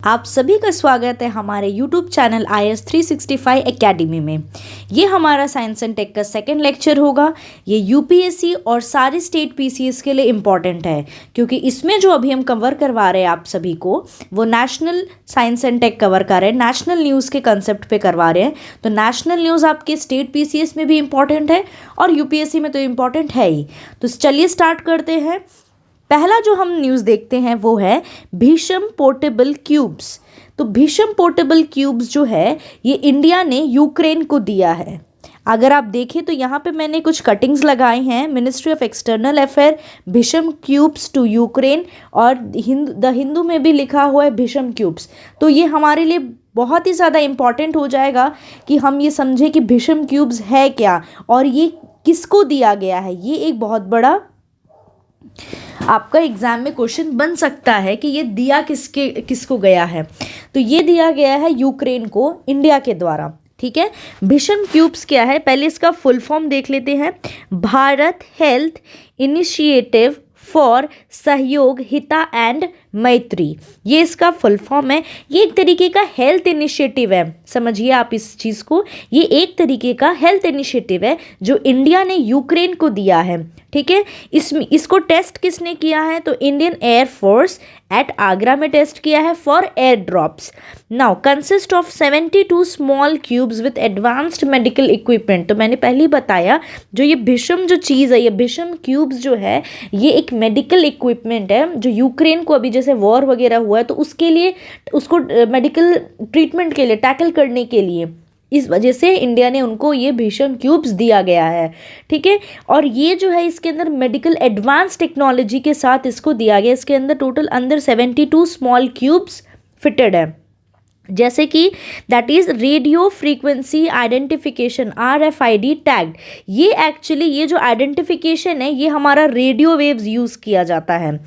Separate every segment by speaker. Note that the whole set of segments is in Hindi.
Speaker 1: आप सभी का स्वागत है हमारे YouTube चैनल IS 365 एकेडमी में। ये हमारा साइंस एंड टेक का सेकंड लेक्चर होगा। ये यूपीएससी और सारे स्टेट पीसीएस के लिए इम्पॉर्टेंट है, क्योंकि इसमें जो अभी हम कवर करवा रहे हैं आप सभी को, वो national science and tech cover कर रहे हैं, नेशनल न्यूज़ के कंसेप्ट पे करवा रहे हैं। तो नेशनल न्यूज़ आपके स्टेट पीसीएस में भी इम्पॉर्टेंट है और यूपीएससी में तो इम्पॉर्टेंट है ही। तो चलिए स्टार्ट करते हैं। पहला जो हम न्यूज़ देखते हैं वो है भीषम पोर्टेबल क्यूब्स। तो भीषम पोर्टेबल क्यूब्स जो है ये इंडिया ने यूक्रेन को दिया है। अगर आप देखें तो यहाँ पे मैंने कुछ कटिंग्स लगाए हैं। Ministry of external affair Bhishm cubes to Ukraine, और द हिंदू में भी लिखा हुआ है भीषम क्यूब्स। तो ये हमारे लिए बहुत ही ज़्यादा इम्पॉर्टेंट हो जाएगा कि हम ये समझें कि भीषम क्यूब्स है क्या और ये किसको दिया गया है। ये एक बहुत बड़ा आपका एग्जाम में क्वेश्चन बन सकता है कि ये दिया किसको गया है। तो ये दिया गया है यूक्रेन को इंडिया के द्वारा। ठीक है, भीषम क्यूब्स क्या है, पहले इसका फुल फॉर्म देख लेते हैं। भारत हेल्थ इनिशिएटिव फॉर सहयोग हिता एंड मैत्री, ये इसका फुल फॉर्म है। ये एक तरीके का हेल्थ इनिशिएटिव है, समझिए आप इस चीज़ को। ये एक तरीके का हेल्थ इनिशिएटिव है जो इंडिया ने यूक्रेन को दिया है। ठीक है, इसको टेस्ट किसने किया है, तो Indian air force at Agra में टेस्ट किया है for air drops. Now consist of 72 small cubes with advanced medical equipment. तो मैंने पहले ही बताया, जो ये भीषम जो चीज़ है, ये भीषम क्यूब्स जो है, ये एक मेडिकल इक्विपमेंट है जो यूक्रेन को अभी जैसे वॉर वगैरह हुआ है तो उसके लिए, उसको मेडिकल ट्रीटमेंट के लिए, टैकल करने के लिए, इस वजह से इंडिया ने उनको ये भीषम क्यूब्स दिया गया है। ठीक है, और ये जो है इसके अंदर मेडिकल एडवांस टेक्नोलॉजी के साथ इसको दिया गया। इसके अंदर टोटल अंदर 72 स्मॉल क्यूब्स फिटेड है, जैसे कि that is radio frequency identification RFID tagged. ये एक्चुअली ये जो आइडेंटिफिकेशन है ये हमारा रेडियो वेव्स यूज़ किया जाता है,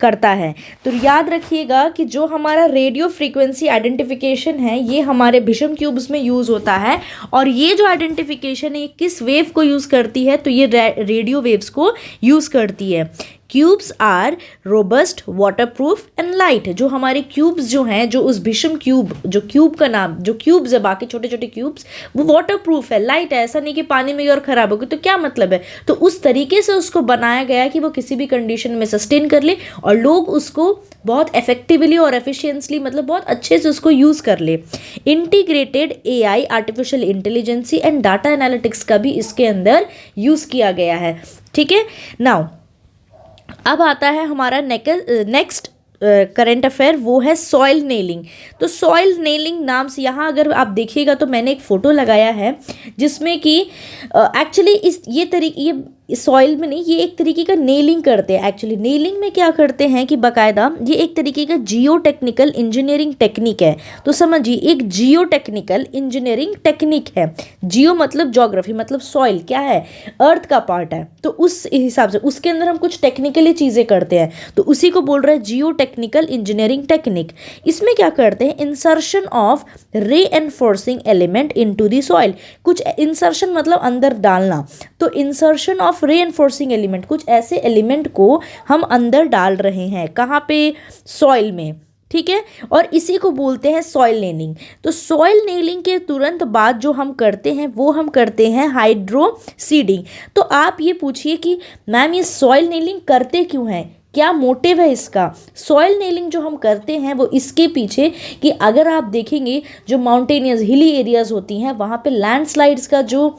Speaker 1: करता है। तो याद रखिएगा कि जो हमारा रेडियो फ्रीक्वेंसी आइडेंटिफिकेशन है ये हमारे भीषम क्यूब्स में यूज़ होता है। और ये जो आइडेंटिफिकेशन है ये किस वेव को यूज़ करती है, तो ये रेडियो वेव्स को यूज़ करती है। Cubes are robust, waterproof and light. जो हमारे क्यूब्स जो हैं, जो उस भीषम क्यूब, जो क्यूब का नाम, जो क्यूब्स है बाकी छोटे छोटे क्यूब्स, वो वाटरप्रूफ है, लाइट है। ऐसा नहीं कि पानी में और ख़राब होगी तो क्या मतलब है। तो उस तरीके से उसको बनाया गया है कि वो किसी भी कंडीशन में सस्टेन कर ले और लोग उसको बहुत इफेक्टिवली और एफिशिएंटली, मतलब बहुत अच्छे से उसको यूज़ कर ले। Integrated AI artificial intelligence and data analytics का भी इसके अंदर यूज़ किया गया है। ठीक है, नाउ अब आता है हमारा नेक्स्ट करंट अफेयर, वो है सॉइल नेलिंग। तो सॉइल नेलिंग नाम से यहाँ अगर आप देखिएगा तो मैंने एक फ़ोटो लगाया है जिसमें कि एक्चुअली ये सॉइल में नहीं, ये एक तरीके का नेलिंग करते हैं। एक्चुअली नेलिंग में क्या करते हैं कि बाकायदा ये एक तरीके का जियो टेक्निकल इंजीनियरिंग टेक्निक है। तो समझिए, एक जियो टेक्निकल इंजीनियरिंग टेक्निक है। जियो मतलब ज्योग्राफी, मतलब सॉइल क्या है, अर्थ का पार्ट है। तो उस हिसाब से उसके अंदर हम कुछ टेक्निकली चीज़ें करते हैं, तो उसी को बोल रहे हैं जियो टेक्निकल इंजीनियरिंग टेक्निक। इसमें क्या करते हैं, insertion of reinforcing element into the soil. कुछ इंसर्शन मतलब अंदर डालना, तो इंसर्शन ऑफ रीएनफोर्सिंग एलिमेंट, कुछ ऐसे एलिमेंट को हम अंदर डाल रहे हैं, कहाँ पे, सॉइल में। ठीक है, और इसी को बोलते हैं सॉइल नेलिंग। तो सॉइल नेलिंग के तुरंत बाद जो हम करते हैं वो हम करते हैं हाइड्रो सीडिंग। तो आप ये पूछिए कि मैम ये सॉइल नेलिंग करते क्यों हैं, क्या मोटिव है इसका। सॉइल नेलिंग जो हम करते हैं वो इसके पीछे कि अगर आप देखेंगे जो माउंटेनियस हिली एरियाज होती हैं वहाँ पे लैंडस्लाइड्स का जो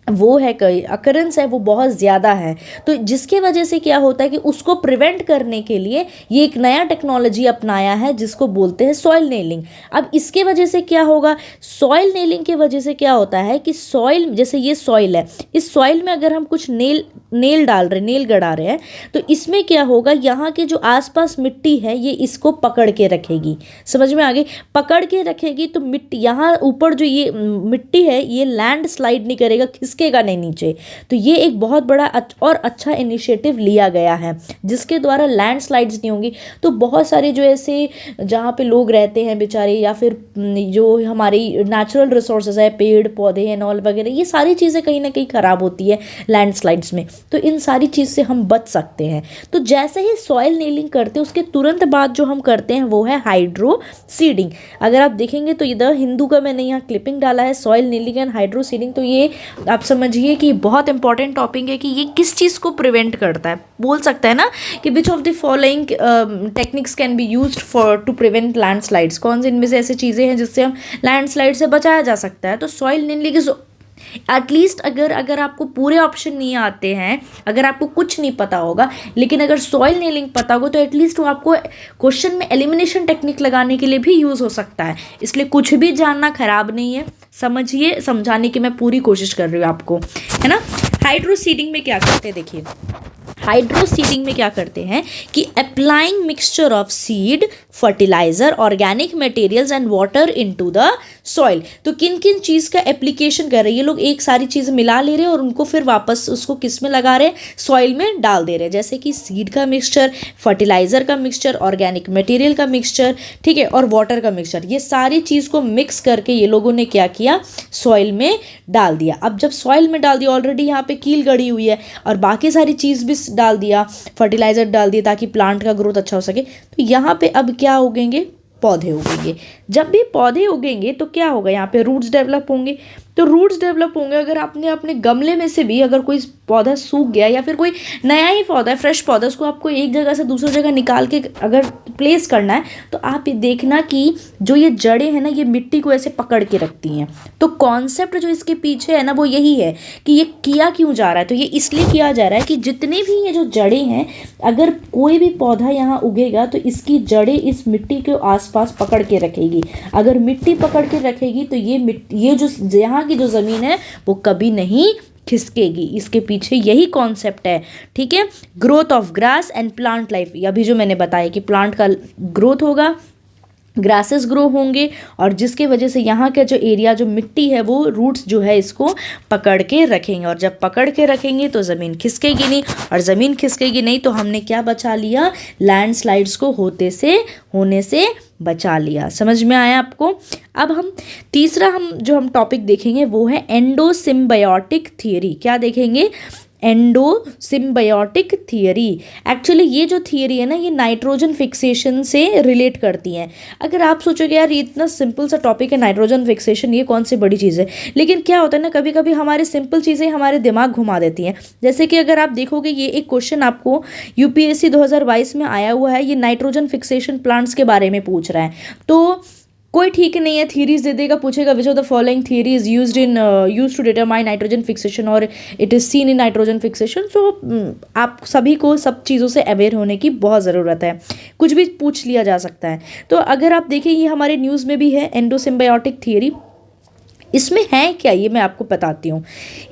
Speaker 1: वो है अकरेंस है वो बहुत ज़्यादा है। तो जिसके वजह से क्या होता है कि उसको प्रिवेंट करने के लिए ये एक नया टेक्नोलॉजी अपनाया है जिसको बोलते हैं सॉइल नेलिंग। अब इसके वजह से क्या होगा, सॉइल नेलिंग के वजह से क्या होता है कि सॉइल, जैसे ये सॉइल है, इस सॉइल में अगर हम कुछ नेल डाल रहे, नेल गड़ा रहे हैं, तो इसमें क्या होगा, यहाँ के जो आसपास मिट्टी है ये इसको पकड़ के रखेगी। समझ में आ गई, पकड़ के रखेगी तो मिट्टी, यहाँ ऊपर जो ये मिट्टी है ये लैंड स्लाइड नहीं करेगा, खिसकेगा नहीं नीचे। तो ये एक बहुत बड़ा और अच्छा इनिशिएटिव लिया गया है जिसके द्वारा लैंडस्लाइड्स नहीं होंगी। तो बहुत सारे जो ऐसे जहाँ पे लोग रहते हैं बेचारे, या फिर जो हमारी नेचुरल रिसोर्सेज है, पेड़ पौधे एंड ऑल वगैरह, ये सारी चीज़ें कहीं ना कहीं ख़राब होती है लैंडस्लाइड्स में। तो इन सारी चीज़ से हम बच सकते हैं। तो जैसे ही सॉइल नीलिंग करते हैं उसके तुरंत बाद जो हम करते हैं वो है हाइड्रो सीडिंग। अगर आप देखेंगे तो इधर हिंदू का मैंने यहाँ क्लिपिंग डाला है, soil kneeling and hydro seeding. तो ये आप समझिए कि बहुत इंपॉर्टेंट टॉपिक है कि ये किस चीज़ को प्रिवेंट करता है। बोल सकता है ना कि which of the following techniques can be used for to prevent landslides, कौन से इनमें से ऐसी चीज़ें हैं जिससे हम लैंडस्लाइड से बचाया जा सकता है। तो सॉइल नीलिंग इज एटलीस्ट, अगर आपको पूरे ऑप्शन नहीं आते हैं, अगर आपको कुछ नहीं पता होगा, लेकिन अगर सॉइल नीलिंग पता होगा तो एटलीस्ट वो आपको क्वेश्चन में एलिमिनेशन टेक्निक लगाने के लिए भी यूज़ हो सकता है। इसलिए कुछ भी जानना खराब नहीं है, समझिए, समझाने की मैं पूरी कोशिश कर रही हूँ आपको, है ना। हाइड्रो सीडिंग में क्या करते हैं, देखिए हाइड्रो सीडिंग में क्या करते हैं कि applying mixture of seed, fertiliser, organic materials and water into the soil. तो किन किन चीज़ का एप्लीकेशन कर रहे हैं ये लोग, एक सारी चीज़ मिला ले रहे हैं और उनको फिर वापस उसको किस में लगा रहे हैं, सॉइल में डाल दे रहे हैं। जैसे कि सीड का मिक्सचर, फर्टिलाइजर का मिक्सचर, ऑर्गेनिक मटेरियल का मिक्सचर, ठीक है, और वाटर का मिक्सचर, ये सारी चीज़ को मिक्स करके ये लोगों ने क्या किया, सॉइल में डाल दिया। अब जब सॉइल में डाल दिया, ऑलरेडी यहाँ पे कील गड़ी हुई है और बाकी सारी चीज़ भी डाल दिया, फर्टिलाइजर डाल दिया ताकि प्लांट का ग्रोथ अच्छा हो सके, तो यहाँ पे अब क्या उगेंगे, पौधे उगेंगे। जब भी पौधे उगेंगे तो क्या होगा, यहाँ पे रूट्स डेवलप होंगे। तो रूट्स डेवलप होंगे, अगर आपने अपने गमले में से भी अगर कोई पौधा सूख गया या फिर कोई नया ही पौधा है, फ्रेश पौधा, उसको आपको एक जगह से दूसरी जगह निकाल के अगर प्लेस करना है तो आप ये देखना कि जो ये जड़ें हैं ना, ये मिट्टी को ऐसे पकड़ के रखती हैं। तो कॉन्सेप्ट जो इसके पीछे है ना वो यही है कि ये किया क्यों जा रहा है। तो ये इसलिए किया जा रहा है कि जितने भी ये जो जड़ें हैं, अगर कोई भी पौधा यहाँ उगेगा तो इसकी जड़ें इस मिट्टी के आसपास पकड़ के रखेगी। अगर मिट्टी पकड़ के रखेगी तो ये जो यहाँ की जो ज़मीन है वो कभी नहीं खिसकेगी। इसके पीछे यही कॉन्सेप्ट है, ठीक है। Growth of grass and plant life, अभी जो मैंने बताया कि प्लांट का ग्रोथ होगा, ग्रासेस ग्रो होंगे और जिसके वजह से यहाँ का जो एरिया, जो मिट्टी है, वो रूट्स जो है इसको पकड़ के रखेंगे। और जब पकड़ के रखेंगे तो ज़मीन खिसकेगी नहीं, और ज़मीन खिसकेगी नहीं तो हमने क्या बचा लिया, लैंडस्लाइड्स को होने से बचा लिया। समझ में आया आपको। अब हम तीसरा हम टॉपिक देखेंगे वो है एंडोसिम्बायोटिक थियरी। क्या देखेंगे, एंडोसिम्बायोटिक थियरी। एक्चुअली ये जो थियरी है ना, ये नाइट्रोजन फिक्सेशन से रिलेट करती हैं। अगर आप सोचोगे यार ये इतना सिंपल सा टॉपिक है नाइट्रोजन फिक्सेशन, ये कौन सी बड़ी चीज़ है, लेकिन क्या होता है ना, कभी कभी हमारे सिंपल चीज़ें हमारे दिमाग घुमा देती हैं। जैसे कि अगर आप देखोगे, ये एक क्वेश्चन आपको यूपीएससी 2022 में आया हुआ है, ये नाइट्रोजन फिक्सेशन प्लांट्स के बारे में पूछ रहा है। तो कोई ठीक नहीं है, थ्योरीज दे देगा, पूछेगा which of the following theory is used to determine nitrogen fixation और it is seen in nitrogen fixation. So आप सभी को सब चीज़ों से अवेयर होने की बहुत ज़रूरत है, कुछ भी पूछ लिया जा सकता है। तो अगर आप देखें, ये हमारे न्यूज़ में भी है एंडोसिम्बायोटिक थियरी। इसमें है क्या ये मैं आपको बताती हूँ।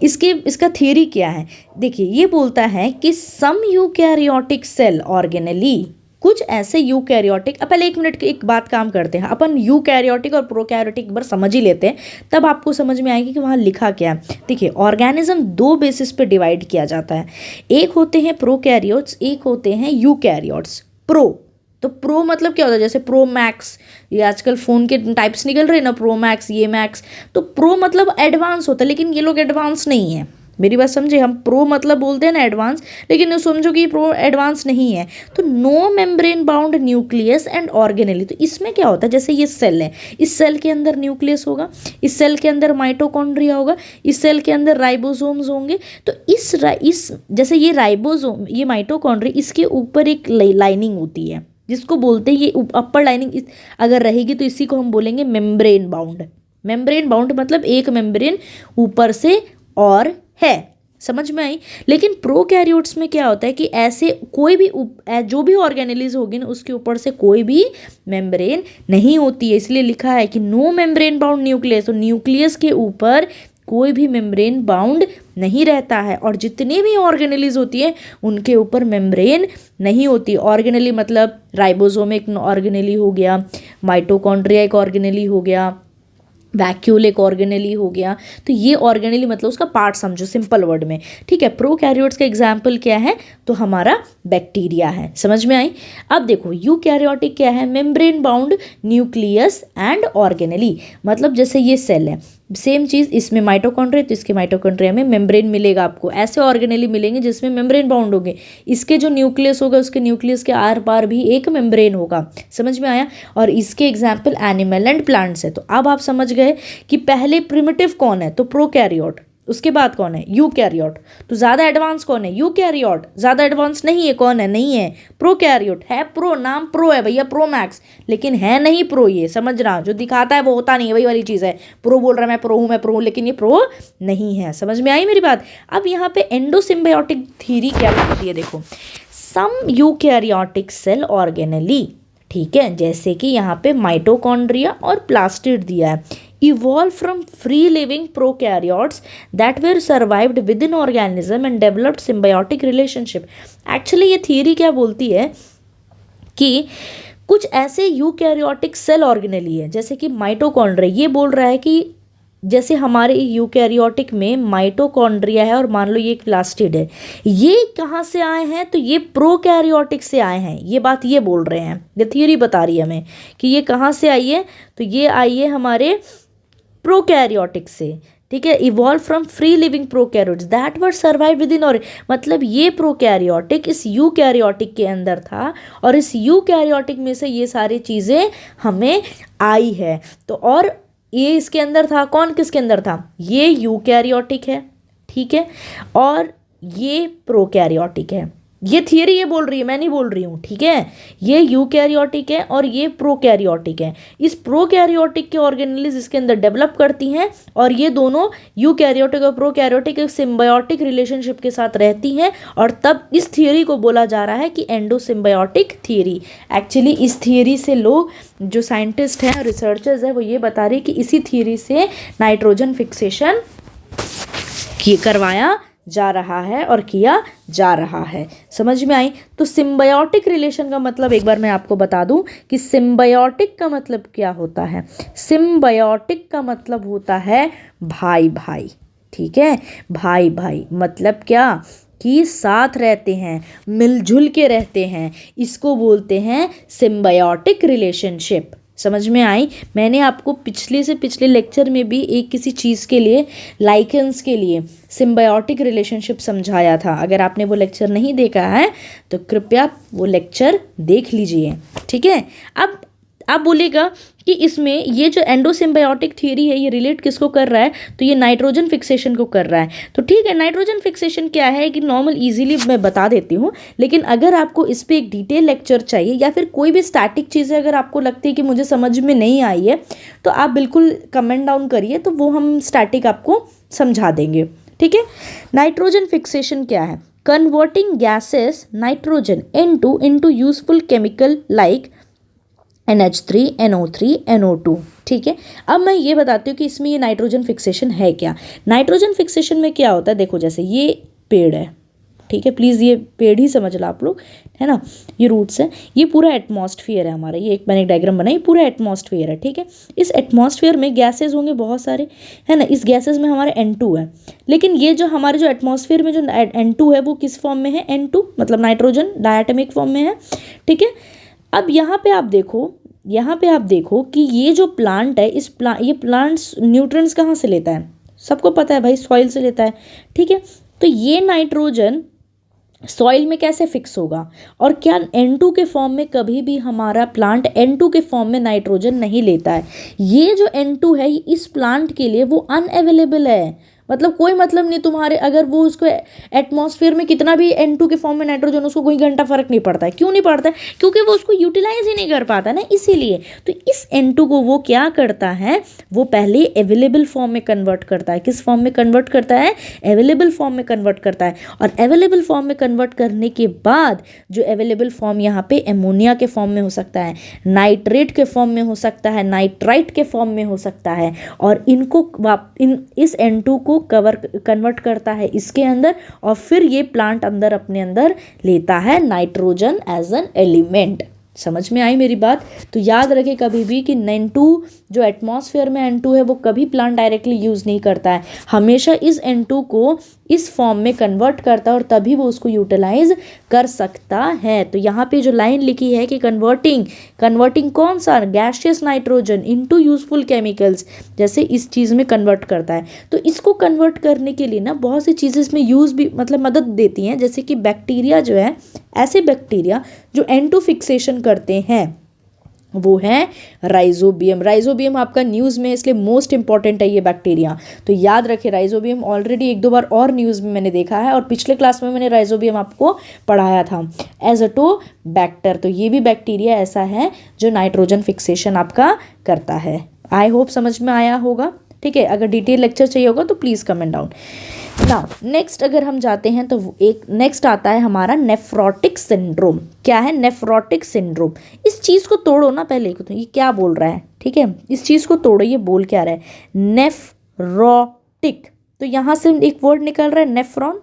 Speaker 1: इसका थियरी क्या है, देखिए ये बोलता है कि सम यूकैरियोटिक सेल ऑर्गेनेली, कुछ ऐसे यूकैरियोटिक, पहले एक मिनट एक बात काम करते हैं, अपन यूकैरियोटिक और प्रोकैरियोटिक एक बार समझ ही लेते हैं, तब आपको समझ में आएगी कि वहाँ लिखा क्या है। देखिए ऑर्गेनिज्म दो बेसिस पे डिवाइड किया जाता है, एक होते हैं प्रोकैरियोट्स, एक होते हैं यूकैरियोट्स। तो प्रो मतलब क्या होता है, जैसे प्रो मैक्स, ये आजकल फ़ोन के टाइप्स निकल रहे हैं ना, प्रो मैक्स, ये मैक्स। तो प्रो मतलब एडवांस होता है, लेकिन ये लोग एडवांस नहीं है। मेरी बात समझे, हम प्रो मतलब बोलते हैं ना एडवांस, लेकिन समझो कि प्रो एडवांस नहीं है। तो no membrane bound nucleus and organelle. तो इसमें क्या होता है, जैसे ये सेल है, इस सेल के अंदर न्यूक्लियस होगा, इस सेल के अंदर माइटोकॉन्ड्रिया होगा, इस सेल के अंदर राइबोसोम्स होंगे। तो इस जैसे ये राइबोसोम, ये माइटोकॉन्ड्रिया, इसके ऊपर एक लाइनिंग होती है जिसको बोलते हैं, ये अपर लाइनिंग अगर रहेगी तो इसी को हम बोलेंगे मेम्ब्रेन बाउंड। मेम्ब्रेन बाउंड मतलब एक मेम्ब्रेन ऊपर से और है, समझ में आई। लेकिन प्रोकैरियोट्स में क्या होता है कि ऐसे कोई भी जो भी ऑर्गेनेलीज होगी ना, उसके ऊपर से कोई भी मेम्ब्रेन नहीं होती है। इसलिए लिखा है कि नो मेम्ब्रेन बाउंड न्यूक्लियस। तो न्यूक्लियस के ऊपर कोई भी मेम्ब्रेन बाउंड नहीं रहता है, और जितनी भी ऑर्गेनेलीज होती है उनके ऊपर मेम्ब्रेन नहीं होती। ऑर्गेनेली मतलब राइबोसोम एक ऑर्गेनेली हो गया, माइटोकॉन्ड्रिया एक ऑर्गेनेली हो गया, वैक्यूल एक ऑर्गेनेली हो गया। तो ये ऑर्गेनेली मतलब उसका पार्ट समझो सिंपल वर्ड में, ठीक है। प्रोकैरियोट्स का एग्जाम्पल क्या है, तो हमारा बैक्टीरिया है। समझ में आई। अब देखो यूकैरियोटिक क्या है, membrane bound nucleus and organelle. मतलब जैसे ये सेल है, सेम चीज़ इसमें माइटोकॉन्ड्रिया, तो इसके माइटोकॉन्ड्रिया में मेम्ब्रेन मिलेगा आपको। ऐसे ऑर्गेनेली मिलेंगे जिसमें मेम्ब्रेन बाउंड होंगे। इसके जो न्यूक्लियस होगा उसके न्यूक्लियस के आर पार भी एक मेम्ब्रेन होगा। समझ में आया? और इसके एग्जाम्पल एनिमल एंड प्लांट्स है। तो अब आप समझ गए कि पहले प्रिमिटिव कौन है, तो प्रोकैरियोट। उसके बाद कौन है, यूकैरियोट। तो ज़्यादा एडवांस कौन है, यूकैरियोट। ज़्यादा एडवांस नहीं है, कौन है, नहीं है, प्रोकैरियोट है। प्रो, नाम प्रो है भैया, प्रो मैक्स, लेकिन है नहीं प्रो। ये समझना, जो दिखाता है वो होता नहीं है, वही वाली चीज़ है। प्रो बोल रहा है मैं प्रो हूँ, मैं प्रो हूँ, लेकिन ये प्रो नहीं है। समझ में आई मेरी बात? अब यहाँ पे एंडोसिम्बायोटिक थ्योरी क्या कहती है, देखो, सम यूकैरियोटिक सेल ऑर्गेनली, ठीक है, जैसे कि यहाँ पे माइटोकॉन्ड्रिया और प्लास्टिड दिया है, evolved from free living prokaryotes that were survived within organism and developed symbiotic relationship। Actually ये थियरी क्या बोलती है कि कुछ ऐसे यूकैरियोटिक सेल ऑर्गेनेली है, जैसे कि माइटोकॉन्ड्रिया, ये बोल रहा है कि जैसे हमारे यूकैरियोटिक में माइटोकॉन्ड्रिया है और मान लो ये एक प्लास्टिड है, ये कहाँ से आए हैं, तो ये प्रोकैरियोटिक से आए हैं। ये बात ये बोल रहे हैं, ये थियरी बता रही है हमें कि ये कहाँ से आई है, तो ये आई है हमारे प्रोकैरियोटिक से, ठीक है। Evolve from free living prokaryotes that were survive with in, और मतलब ये प्रोकैरियोटिक इस यूकैरियोटिक के अंदर था और इस यूकैरियोटिक में से ये सारी चीज़ें हमें आई है। तो और ये इसके अंदर था, कौन किसके अंदर था, ये यूकैरियोटिक है, ठीक है, और ये प्रोकैरियोटिक है। ये थियरी ये बोल रही है, मैं नहीं बोल रही हूँ, ठीक है। ये यूकैरियोटिक है और ये प्रोकैरियोटिक है। इस प्रोकैरियोटिक के ऑर्गेनेल्स इसके अंदर डेवलप करती हैं और ये दोनों यूकैरियोटिक और प्रोकैरियोटिक एक सिम्बायोटिक रिलेशनशिप के साथ रहती हैं, और तब इस थियरी को बोला जा रहा है कि एंडोसिम्बायोटिक थियरी। एक्चुअली इस थियरी से लोग जो साइंटिस्ट हैं, रिसर्चर्स हैं, वो ये बता रहे हैं कि इसी थियरी से नाइट्रोजन फिक्सेशन करवाया जा रहा है और किया जा रहा है। समझ में आई? तो सिम्बायोटिक रिलेशन का मतलब एक बार मैं आपको बता दूं कि सिम्बायोटिक का मतलब क्या होता है। सिम्बायोटिक का मतलब होता है भाई भाई, ठीक है। भाई भाई मतलब क्या, कि साथ रहते हैं, मिलजुल के रहते हैं, इसको बोलते हैं सिम्बायोटिक रिलेशनशिप। समझ में आई? मैंने आपको पिछले से पिछले लेक्चर में भी एक किसी चीज़ के लिए, लाइकेंस के लिए सिम्बायोटिक रिलेशनशिप समझाया था। अगर आपने वो लेक्चर नहीं देखा है तो कृपया वो लेक्चर देख लीजिए, ठीक है। अब आप बोलेगा कि इसमें ये जो एंडोसिम्बायोटिक थियरी है ये रिलेट किसको कर रहा है, तो ये नाइट्रोजन फिक्सेशन को कर रहा है। तो ठीक है, नाइट्रोजन फिक्सेशन क्या है कि नॉर्मल इजीली मैं बता देती हूँ, लेकिन अगर आपको इस पर एक डिटेल लेक्चर चाहिए या फिर कोई भी स्टैटिक चीज़ें अगर आपको लगती है कि मुझे समझ में नहीं आई है, तो आप बिल्कुल कमेंट डाउन करिए, तो वो हम स्टैटिक आपको समझा देंगे, ठीक है। नाइट्रोजन फिक्सेशन क्या है, converting gases nitrogen into useful chemical like NH3, NO3, NO2, ठीक है। अब मैं ये बताती हूँ कि इसमें ये नाइट्रोजन फिक्सेशन है क्या। नाइट्रोजन फिक्सेशन में क्या होता है, देखो जैसे ये पेड़ है, ठीक है, प्लीज़ ये पेड़ ही समझ लो आप लोग, है ना, ये रूट्स है, ये पूरा एटमॉस्फेयर है हमारा, ये एक मैंने एक डायग्राम बनाई, पूरा एटमॉस्फेयर है, ठीक है। इस एटमॉस्फेयर में गैसेज होंगे बहुत सारे, है ना, इस गैसेज में हमारे N2 है, लेकिन ये जो हमारे जो एटमॉस्फेयर में जो N2 है वो किस फॉर्म में है, N2 मतलब नाइट्रोजन डायटोमिक फॉर्म में है, ठीक है। अब यहाँ पे आप देखो कि ये जो प्लांट है, ये प्लांट्स न्यूट्रिएंट्स कहाँ से लेता है, सबको पता है भाई, सॉइल से लेता है, ठीक है। तो ये नाइट्रोजन सॉइल में कैसे फिक्स होगा, और क्या N2 के फॉर्म में कभी भी हमारा प्लांट N2 के फॉर्म में नाइट्रोजन नहीं लेता है। ये जो N2 है इस प्लांट के लिए वो अनअवेलेबल है, मतलब कोई मतलब नहीं तुम्हारे, अगर वो उसको एटमॉस्फेयर में कितना भी N2 के फॉर्म में नाइट्रोजन, उसको कोई घंटा फर्क नहीं पड़ता है। क्यों नहीं पड़ता है, क्योंकि वो उसको यूटिलाइज ही नहीं कर पाता ना, इसीलिए। तो इस N2 को वो क्या करता है, वो पहले अवेलेबल फॉर्म में कन्वर्ट करता है। किस फॉर्म में कन्वर्ट करता है, अवेलेबल फॉर्म में कन्वर्ट करता है। और अवेलेबल फॉर्म में कन्वर्ट करने के बाद जो अवेलेबल फॉर्म यहाँ पे एमोनिया के फॉर्म में हो सकता है, नाइट्रेट के फॉर्म में हो सकता है, नाइट्राइट के फॉर्म में हो सकता है, और इनको इस N2 को कन्वर्ट करता है इसके अंदर, और फिर ये प्लांट अंदर अपने अंदर लेता है नाइट्रोजन एज एन एलिमेंट। समझ में आई मेरी बात? तो याद रखें कभी भी कि N2 जो एटमॉस्फेयर में N2 है वो कभी प्लांट डायरेक्टली यूज़ नहीं करता है, हमेशा इस N2 को इस फॉर्म में कन्वर्ट करता है और तभी वो उसको यूटिलाइज कर सकता है। तो यहाँ पे जो लाइन लिखी है कि कन्वर्टिंग कौन सा, gaseous nitrogen into useful chemicals, जैसे इस चीज़ में कन्वर्ट करता है। तो इसको कन्वर्ट करने के लिए ना बहुत सी चीज़ें इसमें यूज़ भी मतलब मदद देती हैं, जैसे कि बैक्टीरिया जो है, ऐसे बैक्टीरिया जो N2 फिक्सेशन करते हैं वो है राइजोबियम आपका न्यूज़ में, इसलिए मोस्ट इंपॉर्टेंट है ये बैक्टीरिया। तो याद रखें राइजोबियम ऑलरेडी एक दो बार और न्यूज़ में मैंने देखा है, और पिछले क्लास में मैंने राइजोबियम आपको पढ़ाया था। एज़ोटोबैक्टर, तो ये भी बैक्टीरिया ऐसा है जो नाइट्रोजन फिक्सेशन आपका करता है। आई होप समझ में आया होगा। ठीक है, अगर डिटेल लेक्चर चाहिए होगा तो please comment down. Now next अगर हम जाते हैं तो एक नेक्स्ट आता है हमारा नेफ्रोटिक सिंड्रोम। क्या है नेफ्रोटिक सिंड्रोम? इस चीज़ को तोड़ो ना पहले, तो ये क्या बोल रहा है, ठीक है, इस चीज़ को तोड़ो, ये बोल क्या रहा है, नेफ्रोटिक। तो यहाँ से एक वर्ड निकल रहा है, नेफ्रॉन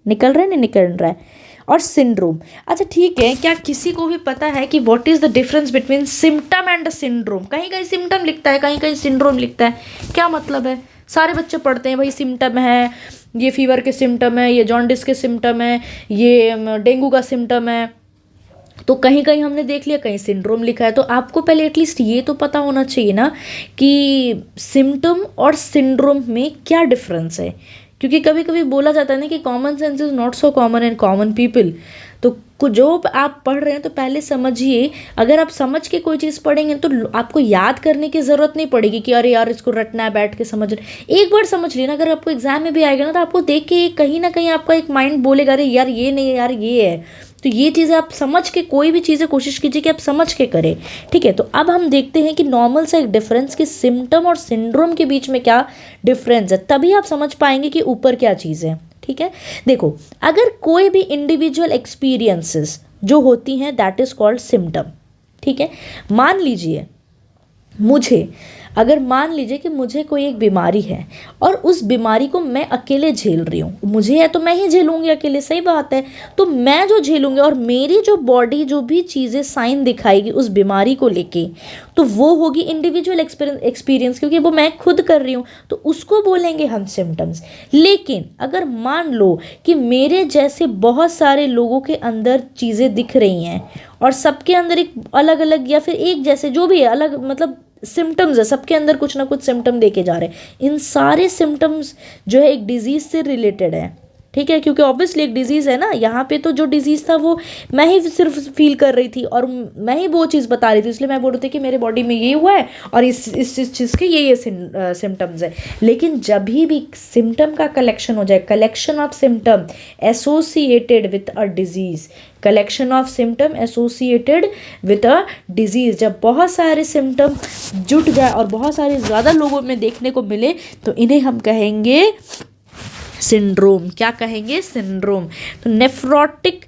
Speaker 1: निकल रहा है, नहीं निकल रहा है, और सिंड्रोम। अच्छा ठीक है, क्या किसी को भी पता है कि what is the difference between symptom and syndrome? कहीं कहीं सिम्टम लिखता है, कहीं कहीं सिंड्रोम लिखता है, क्या मतलब है? सारे बच्चे पढ़ते हैं भाई सिम्टम है, ये फीवर के सिम्टम है, ये जॉन्डिस के सिम्टम है, ये डेंगू का सिम्टम है। तो कहीं कहीं हमने देख लिया कहीं सिंड्रोम लिखा है। तो आपको पहले एटलीस्ट ये तो पता होना चाहिए ना कि सिम्टम और सिंड्रोम में क्या डिफरेंस है, क्योंकि कभी कभी बोला जाता है ना कि common sense is not so common in common people. तो जो आप पढ़ रहे हैं तो पहले समझिए, अगर आप समझ के कोई चीज़ पढ़ेंगे तो आपको याद करने की ज़रूरत नहीं पड़ेगी कि अरे यार इसको रटना है बैठ के समझ रहे। एक बार समझ लेना, अगर आपको एग्जाम में भी आएगा ना तो आपको देख के कहीं ना कहीं आपका एक माइंड बोलेगा अरे यार ये नहीं है, यार ये है। तो ये चीज़ें आप समझ के, कोई भी चीज़ें कोशिश कीजिए कि आप समझ के करें। ठीक है, तो अब हम देखते हैं कि नॉर्मल सा एक डिफरेंस कि सिम्टम और सिंड्रोम के बीच में क्या डिफरेंस है, तभी आप समझ पाएंगे कि ऊपर क्या चीज़ है। ठीक है, देखो अगर कोई भी इंडिविजुअल एक्सपीरियंसेस जो होती हैं दैट इज़ कॉल्ड सिम्टम। ठीक है, मान लीजिए मान लीजिए कि मुझे कोई एक बीमारी है और उस बीमारी को मैं अकेले झेल रही हूँ, मुझे है तो मैं ही झेलूँगी अकेले, सही बात है। तो मैं जो झेलूँगी और मेरी जो बॉडी जो भी चीज़ें साइन दिखाएगी उस बीमारी को लेके, तो वो होगी इंडिविजुअल एक्सपीरियंस, क्योंकि वो मैं खुद कर रही हूँ, तो उसको बोलेंगे हम सिम्टम्स। लेकिन अगर मान लो कि मेरे जैसे बहुत सारे लोगों के अंदर चीज़ें दिख रही हैं और सबके अंदर एक अलग अलग या फिर एक जैसे जो भी है अलग मतलब सिम्टम्स है, सबके अंदर कुछ ना कुछ सिम्टम देखे जा रहे हैं, इन सारे सिम्टम्स जो है एक डिजीज़ से रिलेटेड है। ठीक है, क्योंकि ऑब्वियसली एक डिजीज़ है ना, यहाँ पे तो जो डिजीज़ था वो मैं ही सिर्फ फील कर रही थी और मैं ही वो चीज़ बता रही थी, इसलिए मैं बोल रही थी कि मेरे बॉडी में ये हुआ है और इस चीज़ के ये सिम्टम्स है। लेकिन जब भी सिम्टम का कलेक्शन हो जाए, collection of symptom associated with a disease, collection of symptom associated with a disease, जब बहुत सारे सिम्टम जुट जाए और बहुत सारे ज़्यादा लोगों में देखने को मिले तो इन्हें हम कहेंगे सिंड्रोम। क्या कहेंगे? सिंड्रोम। तो नेफ्रोटिक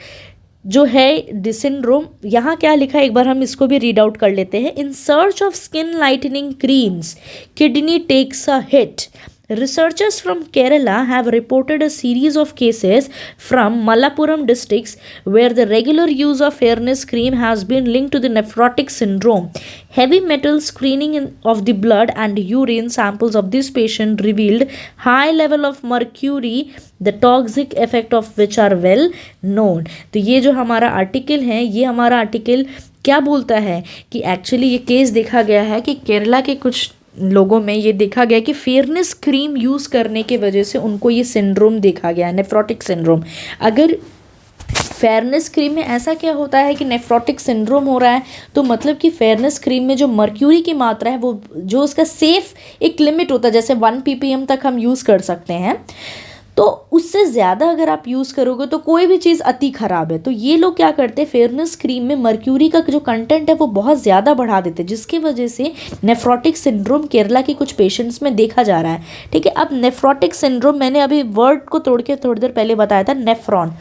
Speaker 1: जो है सिंड्रोम, यहाँ क्या लिखा है एक बार हम इसको भी रीड आउट कर लेते हैं। In search of skin lightening creams kidney takes a hit. Researchers from Kerala have reported a series of cases from Malappuram districts where the regular use of fairness cream has been linked to the nephrotic syndrome. Heavy metal screening of the blood and urine samples of this patient revealed high level of mercury, the toxic effect of which are well known. तो ये जो हमारा आर्टिकल है, ये हमारा आर्टिकल क्या बोलता है कि एक्चुअली ये केस देखा गया है कि केरला के कुछ लोगों में ये देखा गया कि फेयरनेस क्रीम यूज़ करने के वजह से उनको ये सिंड्रोम देखा गया है, नेफ्रोटिक सिंड्रोम। अगर फेयरनेस क्रीम में ऐसा क्या होता है कि नेफ्रोटिक सिंड्रोम हो रहा है, तो मतलब कि फेयरनेस क्रीम में जो मर्क्यूरी की मात्रा है वो जो उसका सेफ एक लिमिट होता है, जैसे 1 ppm तक हम यूज़ कर सकते हैं, तो उससे ज़्यादा अगर आप यूज़ करोगे तो कोई भी चीज़ अति ख़राब है। तो ये लोग क्या करते हैं, फेयरनेस क्रीम में मर्क्यूरी का जो कंटेंट है वो बहुत ज़्यादा बढ़ा देते हैं, जिसकी वजह से नेफ्रोटिक सिंड्रोम केरला के कुछ पेशेंट्स में देखा जा रहा है। ठीक है, अब नेफ्रोटिक सिंड्रोम मैंने अभी वर्ड को तोड़ के थोड़ी देर पहले बताया था, नेफ्रॉन।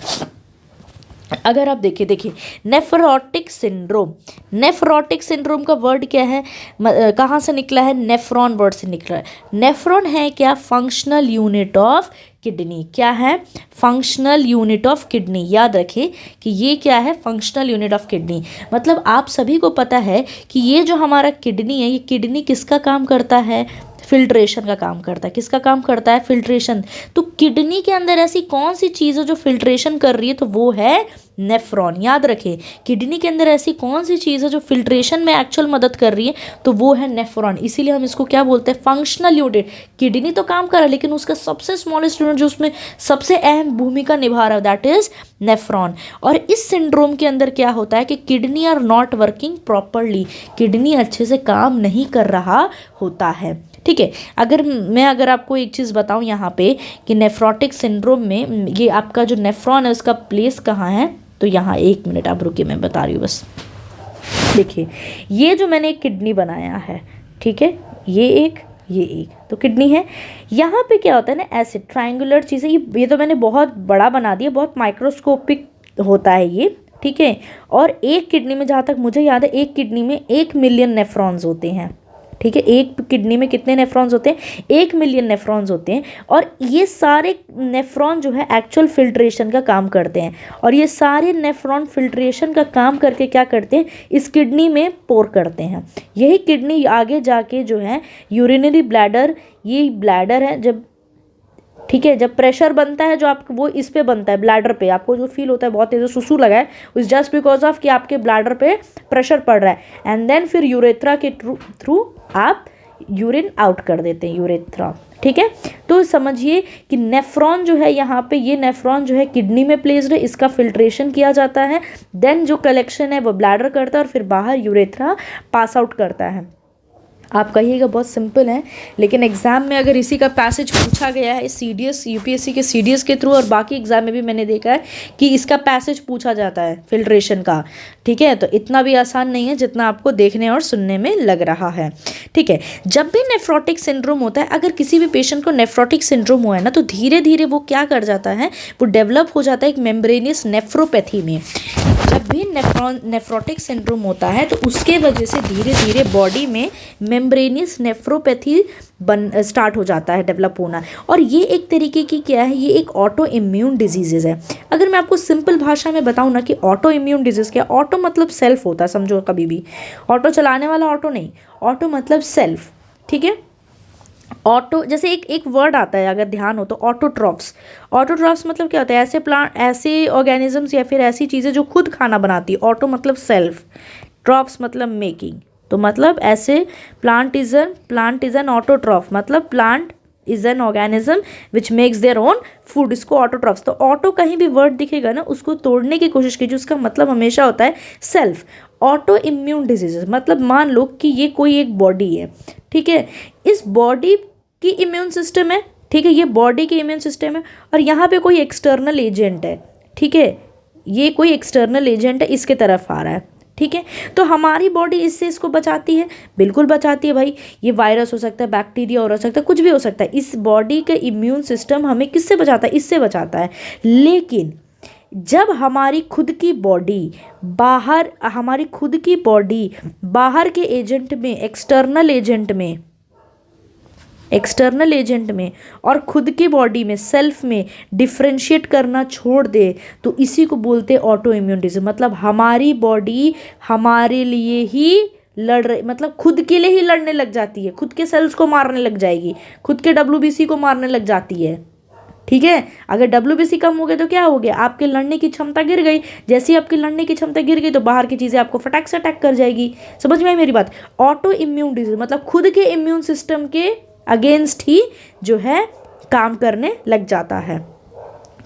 Speaker 1: अगर आप देखिए नेफ्रोटिक सिंड्रोम, नेफ्रोटिक सिंड्रोम का वर्ड क्या है, कहाँ से निकला है, नेफ्रॉन वर्ड से निकला है। नेफ्रॉन है क्या, फंक्शनल यूनिट ऑफ किडनी। क्या है, फंक्शनल यूनिट ऑफ किडनी। याद रखिए कि ये क्या है, फंक्शनल यूनिट ऑफ किडनी। मतलब आप सभी को पता है कि ये जो हमारा किडनी है, ये किडनी किसका काम करता है, फिल्ट्रेशन का काम करता है। किसका काम करता है, फिल्ट्रेशन। तो किडनी के अंदर ऐसी कौन सी चीज़ है जो फिल्ट्रेशन कर रही है, तो वो है नेफ्रॉन। याद रखें, किडनी के अंदर ऐसी कौन सी चीज़ है जो फिल्ट्रेशन में एक्चुअल मदद कर रही है, तो वो है नेफ्रॉन। इसीलिए हम इसको क्या बोलते हैं, फंक्शनल यूनिट। किडनी तो काम कर रहा है, लेकिन उसका सबसे स्मॉलेस्ट यूनिट जो उसमें सबसे अहम भूमिका निभा रहा है, दैट इज नेफ्रॉन। और इस सिंड्रोम के अंदर क्या होता है कि kidney are not working properly, kidney अच्छे से काम नहीं कर रहा होता है। ठीक है, अगर आपको एक चीज़ बताऊं यहाँ पे कि नेफ्रोटिक सिंड्रोम में ये आपका जो नेफ्रॉन है उसका प्लेस कहाँ है, तो यहाँ 1 मिनट आप रुकिए, मैं बता रही हूँ बस। देखिए, ये जो मैंने एक किडनी बनाया है, ठीक है, ये एक तो किडनी है। यहाँ पे क्या होता है ना, ऐसे ट्रायंगुलर चीज़ें, ये तो मैंने बहुत बड़ा बना दिया, बहुत माइक्रोस्कोपिक होता है ये, ठीक है। और एक किडनी में, जहाँ तक मुझे याद है, एक किडनी में 1 मिलियन नेफ्रॉन्स होते हैं। ठीक है, एक किडनी में कितने नेफ्रॉन्स होते हैं, 1 मिलियन नेफ्रॉन्स होते हैं। और ये सारे नेफ्रॉन जो है एक्चुअल फिल्ट्रेशन का काम करते हैं। और ये सारे नेफ्रॉन फिल्ट्रेशन का काम करके क्या करते हैं, इस किडनी में पोर करते हैं। यही किडनी आगे जाके जो है यूरिनरी ब्लैडर, ये ब्लैडर है, जब, ठीक है, जब प्रेशर बनता है जो आपको, वो इस पे बनता है, ब्लैडर पे। आपको जो फील होता है बहुत तेज सुसु लगा है, इज जस्ट बिकॉज ऑफ कि आपके ब्लैडर पे प्रेशर पड़ रहा है। एंड देन फिर यूरेथ्रा के थ्रू आप यूरिन आउट कर देते हैं, यूरेथ्रा। ठीक है, तो समझिए कि नेफ्रॉन जो है यहाँ पे, ये नेफ्रॉन जो है किडनी में प्लेस्ड है, इसका फिल्ट्रेशन किया जाता है। देन जो कलेक्शन है वो ब्लैडर करता है और फिर बाहर यूरेथ्रा पास आउट करता है। आप कहिएगा बहुत सिंपल है, लेकिन एग्ज़ाम में अगर इसी का पैसेज पूछा गया है, सीडीएस, यूपीएससी के सीडीएस के थ्रू, और बाकी एग्जाम में भी मैंने देखा है कि इसका पैसेज पूछा जाता है फिल्ट्रेशन का। ठीक है, तो इतना भी आसान नहीं है जितना आपको देखने और सुनने में लग रहा है। ठीक है, जब भी नेफ्रोटिक सिंड्रोम होता है, अगर किसी भी पेशेंट को नेफ्रोटिक सिंड्रोम हुआ है ना, तो धीरे धीरे वो क्या कर जाता है, वो डेवलप हो जाता है एक मेम्ब्रेनियस नेफ्रोपैथी में। जब भी नेफ्रोटिक सिंड्रोम होता है तो उसके वजह से धीरे धीरे बॉडी में मेम्ब्रेनियस नेफ्रोपैथी स्टार्ट हो जाता है, डेवलप होना। और ये एक तरीके की क्या है, ये एक ऑटो इम्यून डिजीज़ है। अगर मैं आपको सिंपल भाषा में बताऊँ ना कि ऑटो इम्यून डिजीज़ क्या, ऑटो मतलब सेल्फ होता है, समझो कभी भी, ऑटो चलाने वाला ऑटो नहीं, ऑटो मतलब सेल्फ। ठीक है, ऑटो, जैसे एक वर्ड आता है अगर ध्यान हो तो, ऑटोट्रॉफ्स। ऑटोट्रॉफ्स मतलब क्या होता है, ऐसे प्लांट, ऐसे ऑर्गेनिजम्स या फिर ऐसी चीज़ें जो खुद खाना बनाती है। ऑटो मतलब सेल्फ, ट्रॉफ्स मतलब मेकिंग। तो मतलब ऐसे प्लांट इज एन ऑटोट्रॉफ, मतलब plant is an organism which makes their own food, इसको ऑटोट्रॉफ्स। तो ऑटो कहीं भी वर्ड दिखेगा ना, उसको तोड़ने की कोशिश कीजिए, उसका मतलब हमेशा होता है सेल्फ। ऑटो इम्यून डिजीजेज मतलब मान लो कि ये कोई एक बॉडी है, ठीक है, इस बॉडी की इम्यून सिस्टम है, ठीक है, ये बॉडी की इम्यून सिस्टम है, और यहाँ पे कोई एक्सटर्नल एजेंट है, ठीक है, ये कोई एक्सटर्नल एजेंट है, इसके तरफ आ रहा है। ठीक है, तो हमारी बॉडी इससे इसको बचाती है, बिल्कुल बचाती है भाई। ये वायरस हो सकता है, बैक्टीरिया हो सकता है, कुछ भी हो सकता है। इस बॉडी का इम्यून सिस्टम हमें किससे बचाता है, इससे बचाता है। लेकिन जब हमारी खुद की बॉडी बाहर के एजेंट में, एक्सटर्नल एजेंट में और खुद की बॉडी में, सेल्फ में डिफ्रेंशिएट करना छोड़ दे, तो इसी को बोलते हैं ऑटो इम्यून डिजीज। मतलब हमारी बॉडी हमारे लिए ही लड़ रही, मतलब खुद के लिए ही लड़ने लग जाती है, खुद के सेल्स को मारने लग जाएगी, खुद के WBC को मारने लग जाती है। ठीक है, अगर WBC कम हो गया तो क्या हो गया, आपके लड़ने की क्षमता गिर गई। जैसे ही आपकी लड़ने की क्षमता गिर गई तो बाहर की चीज़ें आपको फटाक से अटैक कर जाएगी। समझ में आई मेरी बात। ऑटो इम्यून डिजीज मतलब खुद के इम्यून सिस्टम के अगेंस्ट ही जो है काम करने लग जाता है।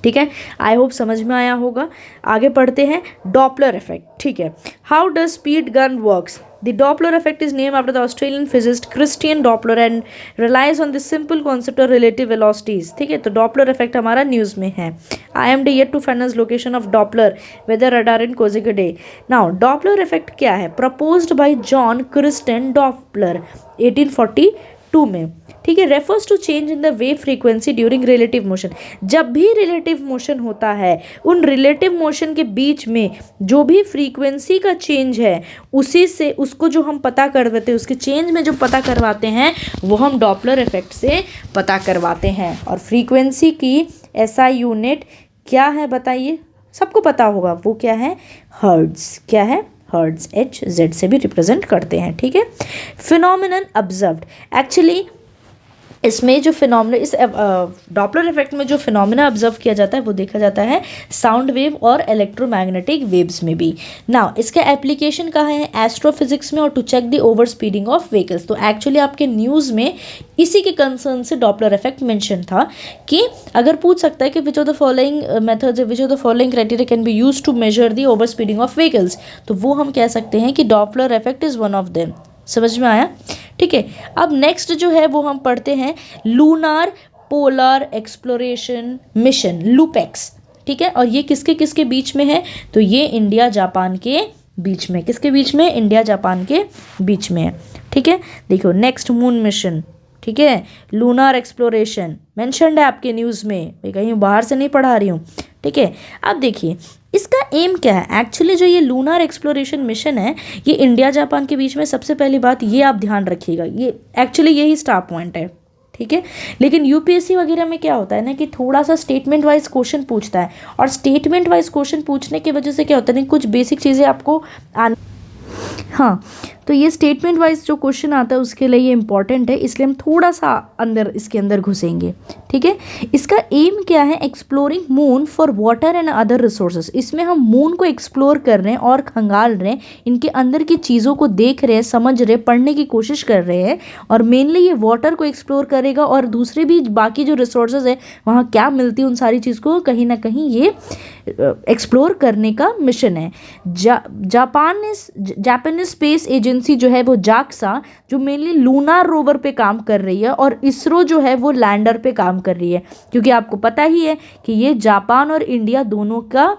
Speaker 1: ठीक है, आई होप समझ में आया होगा। आगे पढ़ते हैं, डॉपलर इफेक्ट। ठीक है, how does speed gun works. The Doppler effect is named after the Australian physicist Christian Doppler and relies on the simple concept of relative velocities. ठीक है, तो Doppler effect हमारा न्यूज़ में है। IMD yet to find its location of Doppler weather radar in Koziger Day. Now Doppler effect क्या है? Proposed by John Christian Doppler 1842 2 में, ठीक है। Refers to change in the wave frequency during relative motion. जब भी रिलेटिव मोशन होता है, उन रिलेटिव मोशन के बीच में जो भी फ्रीक्वेंसी का चेंज है, उसी से उसको जो हम पता करवाते हैं, उसके चेंज में जो पता करवाते हैं, वो हम डॉपलर इफेक्ट से पता करवाते हैं। और फ्रीक्वेंसी की एसआई यूनिट क्या है बताइए, सबको पता होगा, वो क्या है, हर्ट्ज। क्या है, हर्ट्ज, HZ से भी रिप्रेजेंट करते हैं, ठीक है। फिनोमिनन ऑब्जर्व्ड, एक्चुअली इसमें जो फिनोमिना, इस डॉपलर इफेक्ट में जो फिनोमिना ऑब्जर्व किया जाता है वो देखा जाता है साउंड वेव और इलेक्ट्रोमैग्नेटिक वेव्स में भी। नाउ इसका एप्लीकेशन कहाँ है, एस्ट्रोफिजिक्स में और to check the over speeding of vehicles. तो एक्चुअली आपके न्यूज़ में इसी के कंसर्न से डॉपलर इफेक्ट मेंशन था कि अगर पूछ सकता है कि which of the following methods, which of the following criteria can be use to measure the over speeding of vehicles, तो वो हम कह सकते हैं कि Doppler effect is one of them. समझ में आया, ठीक है। अब नेक्स्ट जो है वो हम पढ़ते हैं lunar polar exploration mission, LUPEX, ठीक है। और ये किसके किसके बीच में है, तो ये इंडिया जापान के बीच में, किसके बीच में, इंडिया जापान के बीच में है, ठीक है। देखो नेक्स्ट मून मिशन, ठीक है, लूनार एक्सप्लोरेशन मेंशन्ड है आपके न्यूज़ में, मैं कहीं बाहर से नहीं पढ़ा रही हूँ, ठीक है। अब देखिए इसका एम क्या है, एक्चुअली जो ये लूनार एक्सप्लोरेशन मिशन है, ये इंडिया जापान के बीच में, सबसे पहली बात ये आप ध्यान रखिएगा, ये एक्चुअली यही स्टार पॉइंट है, ठीक है। लेकिन यूपीएससी वगैरह में क्या होता है ना कि थोड़ा सा स्टेटमेंट वाइज क्वेश्चन पूछता है, और स्टेटमेंट वाइज क्वेश्चन पूछने की वजह से क्या होता है ना, कुछ बेसिक चीज़ें आपको हाँ, तो ये स्टेटमेंट वाइज जो क्वेश्चन आता है उसके लिए ये इंपॉर्टेंट है, इसलिए हम थोड़ा सा अंदर इसके अंदर घुसेंगे, ठीक है। इसका एम क्या है, exploring moon for water and other resources. इसमें हम मून को एक्सप्लोर कर रहे हैं और खंगाल रहे हैं, इनके अंदर की चीज़ों को देख रहे हैं, समझ रहे हैं, पढ़ने की कोशिश कर रहे हैं। और मेनली ये वाटर को एक्सप्लोर करेगा और दूसरे भी बाकी जो रिसोर्सेज है वहाँ क्या मिलती है, उन सारी चीज़ को कहीं ना कहीं ये एक्सप्लोर करने का मिशन है। जापानीज स्पेस एजेंसी जो है वो जाक्सा, जो मेनली लूनार रोवर पे काम कर रही है, और इसरो जो है वो लैंडर पे काम कर रही है, क्योंकि आपको पता ही है कि ये जापान और इंडिया दोनों का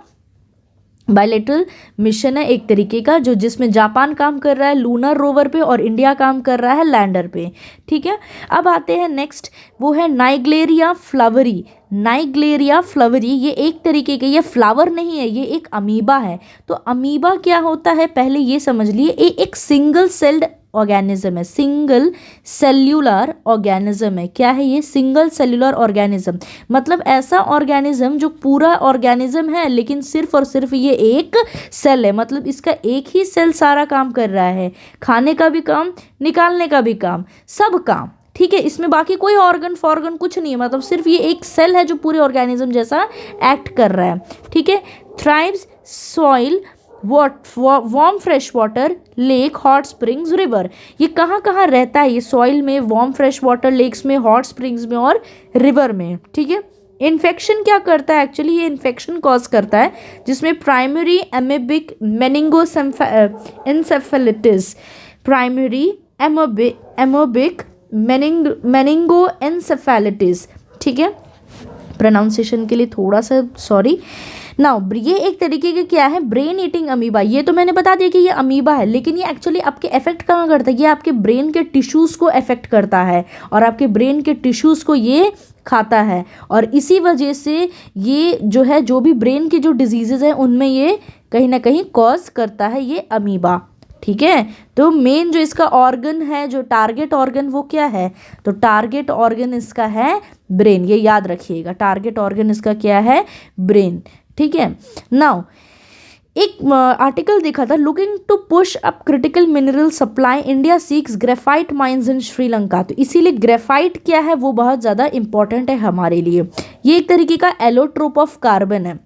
Speaker 1: बायलैटरल मिशन है एक तरीके का, जो जिसमें जापान काम कर रहा है लूनर रोवर पे और इंडिया काम कर रहा है लैंडर पे, ठीक है। अब आते हैं नेक्स्ट, वो है नाइग्लेरिया फ्लावरी। नाइग्लेरिया फ्लावरी ये एक तरीके का, ये फ्लावर नहीं है, ये एक अमीबा है। तो अमीबा क्या होता है पहले ये समझ लिए, ये एक सिंगल सेल्ड ऑर्गेनिज्म है, सिंगल सेल्यूलर ऑर्गेनिज्म है। क्या है ये, सिंगल सेल्यूलर ऑर्गेनिज्म, मतलब ऐसा ऑर्गेनिज्म जो पूरा ऑर्गेनिज्म है लेकिन सिर्फ और सिर्फ ये एक सेल है, मतलब इसका एक ही सेल सारा काम कर रहा है, खाने का भी काम, निकालने का भी काम, सब काम, ठीक है। इसमें बाकी कोई ऑर्गन फॉर्गन कुछ नहीं है, मतलब सिर्फ ये एक सेल है जो पूरे ऑर्गेनिज्म जैसा एक्ट कर रहा है, ठीक है। Thrives soil, warm fresh water, lake, hot springs, river. ये कहाँ कहाँ रहता है, ये सॉइल में, वार्म फ्रेश वाटर, लेक्स में, हॉट स्प्रिंग्स में और रिवर में, ठीक है। इन्फेक्शन क्या करता है, एक्चुअली ये इन्फेक्शन कॉज करता है, जिसमें प्राइमरी एमेबिक मेनिंगोएन्सेफेलाइटिस, प्राइमरी एमोबिक मेनिंगोएन्सेफेलाइटिस, ठीक है। प्रोनाउंसिएशन के लिए थोड़ा सा सॉरी। नाउ ये एक तरीके के क्या है, ब्रेन ईटिंग अमीबा। ये तो मैंने बता दिया कि ये अमीबा है, लेकिन ये एक्चुअली आपके अफेक्ट कहाँ करता है, ये आपके ब्रेन के टिश्यूज़ को अफेक्ट करता है और आपके ब्रेन के टिश्यूज़ को ये खाता है, और इसी वजह से ये जो है, जो भी ब्रेन के जो डिजीज़ेज़ हैं उनमें ये कहीं ना कहीं कॉज करता है ये अमीबा, ठीक है। तो मेन जो इसका ऑर्गन है, जो टारगेट ऑर्गन, वो क्या है, तो टारगेट ऑर्गन इसका है ब्रेन, ये याद रखिएगा, टारगेट ऑर्गन इसका क्या है, ब्रेन, ठीक है। नाउ एक आर्टिकल देखा था, looking to push up critical mineral supply, India seeks graphite mines in Sri Lanka. तो इसीलिए ग्रेफाइट क्या है, वो बहुत ज़्यादा इंपॉर्टेंट है हमारे लिए। ये एक तरीके का एलोट्रोप ऑफ कार्बन है।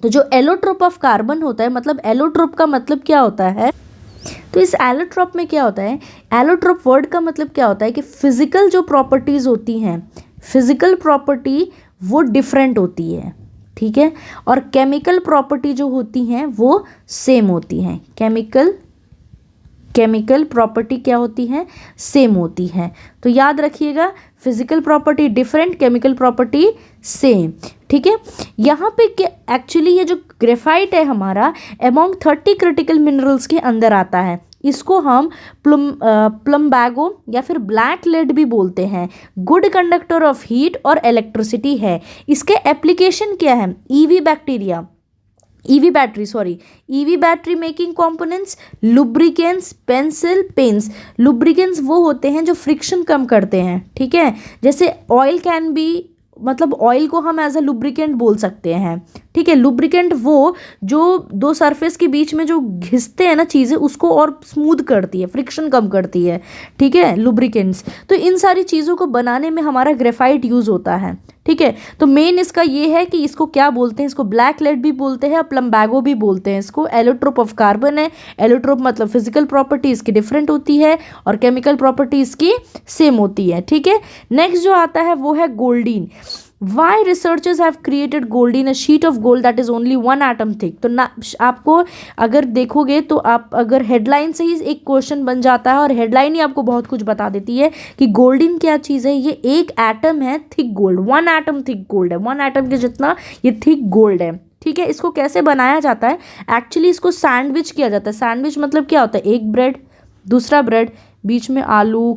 Speaker 1: तो जो एलोट्रोप ऑफ कार्बन होता है, मतलब एलोट्रोप का मतलब क्या होता है, तो इस एलोट्रोप में क्या होता है, एलोट्रोप वर्ड का मतलब क्या होता है कि फिजिकल जो प्रॉपर्टीज़ होती हैं, फिजिकल प्रॉपर्टी वो डिफरेंट होती है, ठीक है, और केमिकल प्रॉपर्टी जो होती हैं वो सेम होती हैं। केमिकल प्रॉपर्टी क्या होती है, सेम होती है। तो याद रखिएगा, physical property different, chemical property same, ठीक है। यहाँ पे एक्चुअली ये जो ग्रेफाइट है हमारा अमॉन्ग 30 क्रिटिकल मिनरल्स के अंदर आता है। इसको हम प्लम्बैगो या फिर ब्लैक लेड भी बोलते हैं। गुड कंडक्टर ऑफ हीट और इलेक्ट्रिसिटी है। इसके एप्लीकेशन क्या है? EV battery making components, lubricants, pencil, pens. Lubricants वो होते हैं जो फ्रिक्शन कम करते हैं, ठीक है। जैसे ऑयल कैन बी, मतलब ऑयल को हम एज अ लुब्रिकेंट बोल सकते हैं, ठीक है। लुब्रिकेंट वो जो दो सरफेस के बीच में जो घिसते हैं ना चीज़ें, उसको और स्मूथ करती है, फ्रिक्शन कम करती है, ठीक है, लुब्रिकेंट्स। तो इन सारी चीज़ों को बनाने में हमारा ग्रेफाइट यूज़ होता है, ठीक है। तो मेन इसका ये है कि इसको क्या बोलते हैं, इसको ब्लैक लेड भी बोलते हैं, प्लम्बैगो भी बोलते हैं इसको। एलोट्रोप ऑफ कार्बन है। एलोट्रोप मतलब फिजिकल प्रॉपर्टी इसकी डिफरेंट होती है और केमिकल प्रॉपर्टी इसकी सेम होती है, ठीक है। नेक्स्ट जो आता है वो है गोल्डीन। Why researchers have created goldene, a sheet of gold that is only 1 atom thick? तो ना आपको अगर देखोगे तो आप अगर हेडलाइन से ही एक क्वेश्चन बन जाता है और हेडलाइन ही आपको बहुत कुछ बता देती है कि गोल्डन क्या चीज़ है। ये एक एटम है thick gold, 1 atom thick gold है, 1 एटम के जितना ये थिक गोल्ड है, ठीक है। इसको कैसे बनाया जाता है? एक्चुअली इसको सैंडविच किया जाता है। सैंडविच मतलब क्या होता है? एक ब्रेड, दूसरा ब्रेड, बीच में आलू,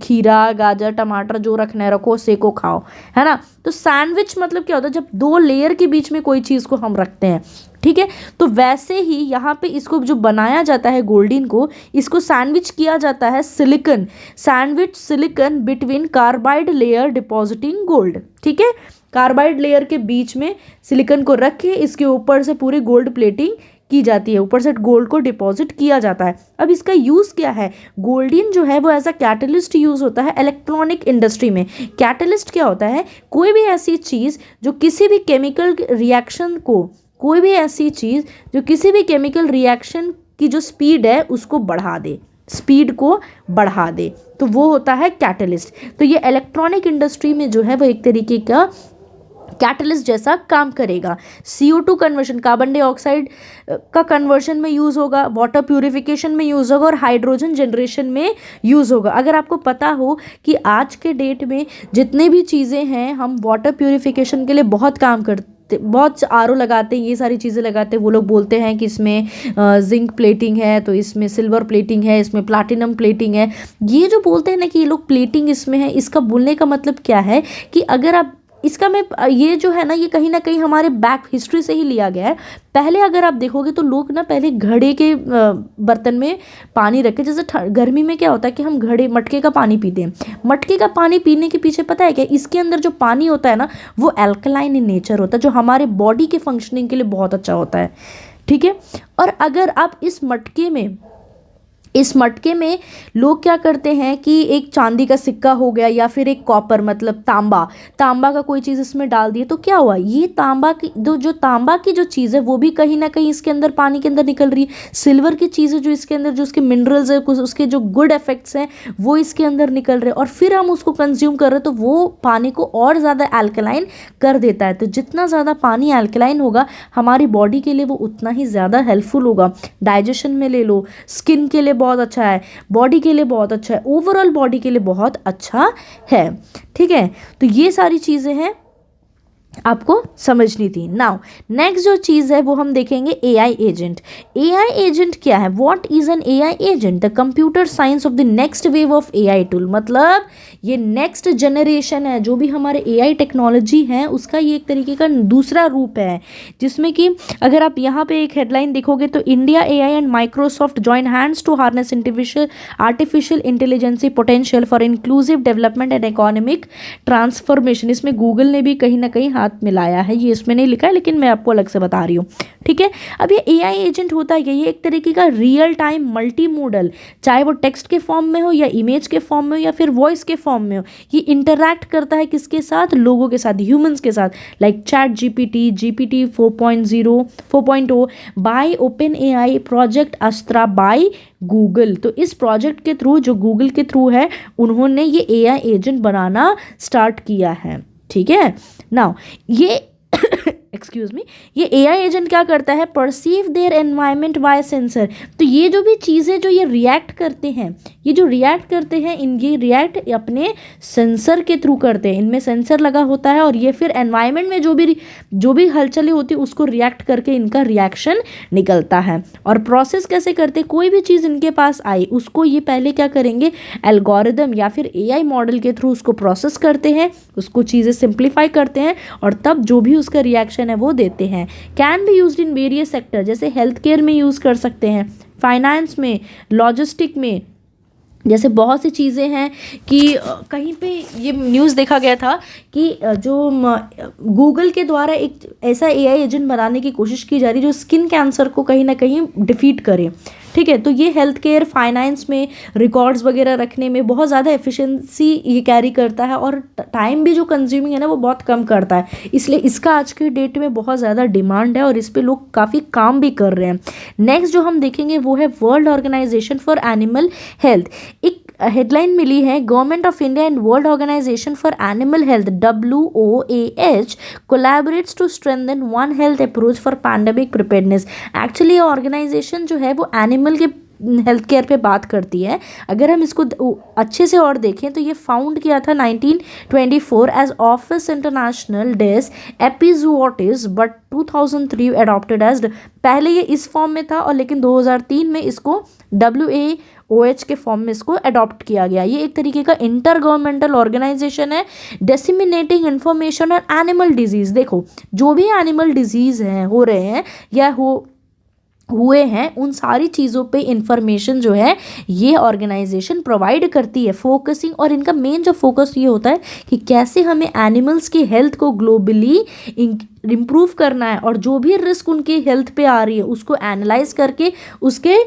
Speaker 1: खीरा, गाजर, टमाटर जो रखना है रखो, सेको, खाओ, है ना। तो सैंडविच मतलब क्या होता है? जब 2 लेयर के बीच में कोई चीज़ को हम रखते हैं, ठीक है। तो वैसे ही यहाँ पे इसको जो बनाया जाता है गोल्डीन को, इसको सैंडविच किया जाता है silicon, sandwich silicon between carbide layer depositing gold, ठीक है। कार्बाइड लेयर के बीच में सिलिकॉन को रख के इसके ऊपर से पूरी गोल्ड प्लेटिंग की जाती है, ऊपर से गोल्ड को डिपॉजिट किया जाता है। अब इसका यूज़ क्या है? गोल्डीन जो है वो एज अ कैटलिस्ट यूज़ होता है इलेक्ट्रॉनिक इंडस्ट्री में। कैटलिस्ट क्या होता है? कोई भी ऐसी चीज़ जो किसी भी केमिकल रिएक्शन को, कोई भी ऐसी चीज़ जो किसी भी केमिकल रिएक्शन की जो स्पीड है उसको बढ़ा दे, स्पीड को बढ़ा दे, तो वो होता है कैटलिस्ट। तो ये इलेक्ट्रॉनिक इंडस्ट्री में जो है वो एक तरीके का कैटलिस्ट जैसा काम करेगा। CO2 कन्वर्शन, कार्बन डाइऑक्साइड का कन्वर्शन में यूज़ होगा, वाटर प्यूरिफिकेशन में यूज़ होगा और हाइड्रोजन जनरेशन में यूज़ होगा। अगर आपको पता हो कि आज के डेट में जितने भी चीज़ें हैं, हम वाटर प्यूरिफिकेशन के लिए बहुत काम करते, बहुत RO लगाते हैं, ये सारी चीज़ें लगाते हैं। वो लोग बोलते हैं कि इसमें जिंक प्लेटिंग है, तो इसमें सिल्वर प्लेटिंग है, इसमें प्लैटिनम प्लेटिंग है। ये जो बोलते हैं ना कि ये लोग प्लेटिंग इसमें है, इसका बोलने का मतलब क्या है कि अगर आप इसका मैं ये जो है ना, ये कहीं ना कहीं हमारे बैक हिस्ट्री से ही लिया गया है। पहले अगर आप देखोगे तो लोग ना पहले घड़े के बर्तन में पानी रखे, जैसे गर्मी में क्या होता है कि हम घड़े मटके का पानी पीते हैं। मटके का पानी पीने के पीछे पता है क्या? इसके अंदर जो पानी होता है ना वो अल्कलाइन इन नेचर होता है, जो हमारे बॉडी के फंक्शनिंग के लिए बहुत अच्छा होता है, ठीक है। और अगर आप इस मटके में लोग क्या करते हैं कि एक चांदी का सिक्का हो गया या फिर एक कॉपर मतलब तांबा का कोई चीज़ इसमें डाल दिए, तो क्या हुआ? ये तांबा की जो तांबा की जो चीज़ है वो भी कहीं ना कहीं इसके अंदर पानी के अंदर निकल रही है। सिल्वर की चीज़ें जो इसके अंदर, जो उसके मिनरल्स है, कुछ उसके जो गुड इफेक्ट्स हैं वो इसके अंदर निकल रहे हैं, और फिर हम उसको कंज्यूम कर रहे हैं, तो वो पानी को और ज़्यादा अल्कलाइन कर देता है। तो जितना ज़्यादा पानी अल्कलाइन होगा हमारी बॉडी के लिए वो उतना ही ज़्यादा हेल्पफुल होगा। डाइजेशन में ले लो, स्किन के लिए बहुत अच्छा है, बॉडी के लिए बहुत अच्छा है, ओवरऑल बॉडी के लिए बहुत अच्छा है, ठीक है। तो ये सारी चीज़ें हैं आपको समझनी थी। नाउ नेक्स्ट जो चीज़ है वो हम देखेंगे AI एजेंट। AI एजेंट क्या है? What is an AI agent? The computer science of the next wave of AI tool. मतलब ये नेक्स्ट जनरेशन है, जो भी हमारे AI टेक्नोलॉजी है उसका ये एक तरीके का दूसरा रूप है, जिसमें कि अगर आप यहाँ पे एक हेडलाइन देखोगे तो India AI and Microsoft join hands to harness artificial intelligence potential for inclusive development and economic transformation. इसमें गूगल ने भी कहीं ना कहीं हाथ मिलाया है, ये इसमें नहीं लिखा है लेकिन मैं आपको अलग से बता रही हूँ, ठीक है। अब ये AI एजेंट होता है क्या? ये एक तरीके का रियल टाइम मल्टी मोडल, चाहे वो टेक्स्ट के फॉर्म में हो या इमेज के फॉर्म में हो या फिर वॉइस के फॉर्म में हो, ये इंटरैक्ट करता है किसके साथ? लोगों के साथ, ह्यूमंस के साथ, like ChatGPT, GPT 4.0 by OpenAI, project Astra by Google. तो इस प्रोजेक्ट के थ्रू, जो गूगल के थ्रू है, उन्होंने ये AI एजेंट बनाना स्टार्ट किया है, ठीक है। नाउ ये एक्सक्यूज मी, ये एआई एजेंट क्या करता है, perceive their environment by sensor. तो ये जो भी चीज़ें जो ये रिएक्ट करते हैं, ये जो रिएक्ट करते हैं, ये रिएक्ट अपने सेंसर के थ्रू करते हैं, इनमें सेंसर लगा होता है और ये फिर एनवायरनमेंट में जो भी हलचलें होती है उसको रिएक्ट करके इनका रिएक्शन निकलता है। और प्रोसेस कैसे करते, कोई भी चीज़ इनके पास आई उसको ये पहले क्या करेंगे, एल्गोरिदम या फिर एआई मॉडल के थ्रू उसको प्रोसेस करते हैं, उसको चीज़ें सिंप्लीफाई करते हैं और तब जो भी उसका रिएक्शन है वो देते हैं। Can be used in various sector, जैसे हेल्थ केयर में यूज़ कर सकते हैं, फाइनेंस में, लॉजिस्टिक में, जैसे बहुत सी चीज़ें हैं कि कहीं पे ये न्यूज़ देखा गया था कि जो गूगल के द्वारा एक ऐसा एआई एजेंट बनाने की कोशिश की जा रही है जो स्किन कैंसर को कहीं ना कहीं डिफीट करे। ठीक है, तो ये हेल्थ केयर, फाइनेंस में, रिकॉर्ड्स वगैरह रखने में बहुत ज़्यादा एफिशिएंसी ये कैरी करता है और टाइम भी जो कंज्यूमिंग है ना वो बहुत कम करता है, इसलिए इसका आज के डेट में बहुत ज़्यादा डिमांड है और इस पे लोग काफ़ी काम भी कर रहे हैं। नेक्स्ट जो हम देखेंगे वो है world organisation for animal health. एक हेडलाइन मिली है, government of India and world organisation for animal health WOAH collaborates to strengthen one health approach for pandemic preparedness. Actually ये ऑर्गेनाइजेशन जो है वो एनिमल के हेल्थ केयर पे बात करती है। अगर हम इसको अच्छे से और देखें तो ये फाउंड किया था 1924 as office international des epizooties, but 2003 adopted as, पहले ये इस फॉर्म में था और लेकिन 2003 में इसको WAOH के फॉर्म में इसको अडॉप्ट किया गया। ये एक तरीके का इंटर गवर्नमेंटल ऑर्गेनाइजेशन है डिसिमिनेटिंग इंफॉर्मेशन ऑन एनिमल डिजीज। देखो जो भी एनिमल डिजीज हैं हो रहे हैं या हुए हैं उन सारी चीज़ों पे इंफॉर्मेशन जो है ये ऑर्गेनाइजेशन प्रोवाइड करती है, फोकसिंग, और इनका मेन जो फोकस ये होता है कि कैसे हमें एनिमल्स की हेल्थ को ग्लोबली इम्प्रूव करना है और जो भी रिस्क उनकी हेल्थ पे आ रही है उसको एनालाइज करके उसके